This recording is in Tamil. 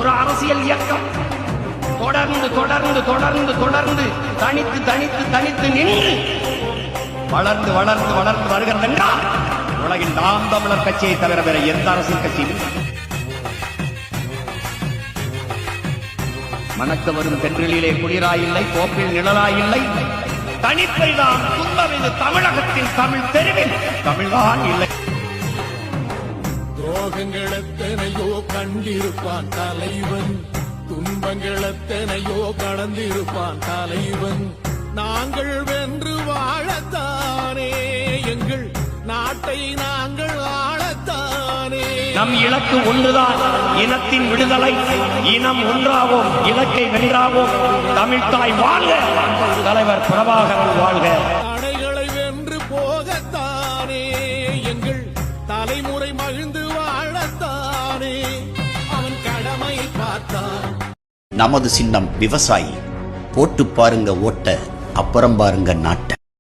ஒரு அரசியல் இயக்கம் தொடர்ந்து தொடர்ந்து தொடர்ந்து தொடர்ந்து தனித்து தனித்து தனித்து நின்று வளர்ந்து வளர்ந்து வளர்ந்து வருகிறது என்றால் உலகில் நாம் தமிழர் கட்சியை தவிர வேற எந்த அரசியல் கட்சியும் மணக்க வரும் தென்றலிலே குளிராயில்லை, கோப்பில் நிழலாயில்லை, தனிப்பைதான் துன்பம். இது தமிழகத்தின் தமிழ் தெருவில் தமிழ்தான் இல்லை. துரோகங்கள் எத்தனையோ கண்டிருப்பான் தலைவன், துன்பங்கள் எத்தனையோ கடந்திருப்பான் தலைவன். நாங்கள் வென்று வாழத்தானே எங்கள் நாட்டை நாங்கள் ஆளத்தானே. நம் இலக்கு ஒன்றுதான், இனத்தின் விடுதலை. இனம் ஒன்றாவோம், இலக்கை வென்றாவோம். தமிழ்தாய் வாழ்க, தலைவர் பிரபாகரன் வாழ்க. தடைகளை வென்று போகத்தானே எங்கள் தலைமுறை மகிழ்ந்து வாழத்தானே அவன் கடமை பார்த்தான். நமது சின்னம் விவசாயி. போட்டு பாருங்க ஓட்ட, அப்புறம் பாருங்க நாட்டை.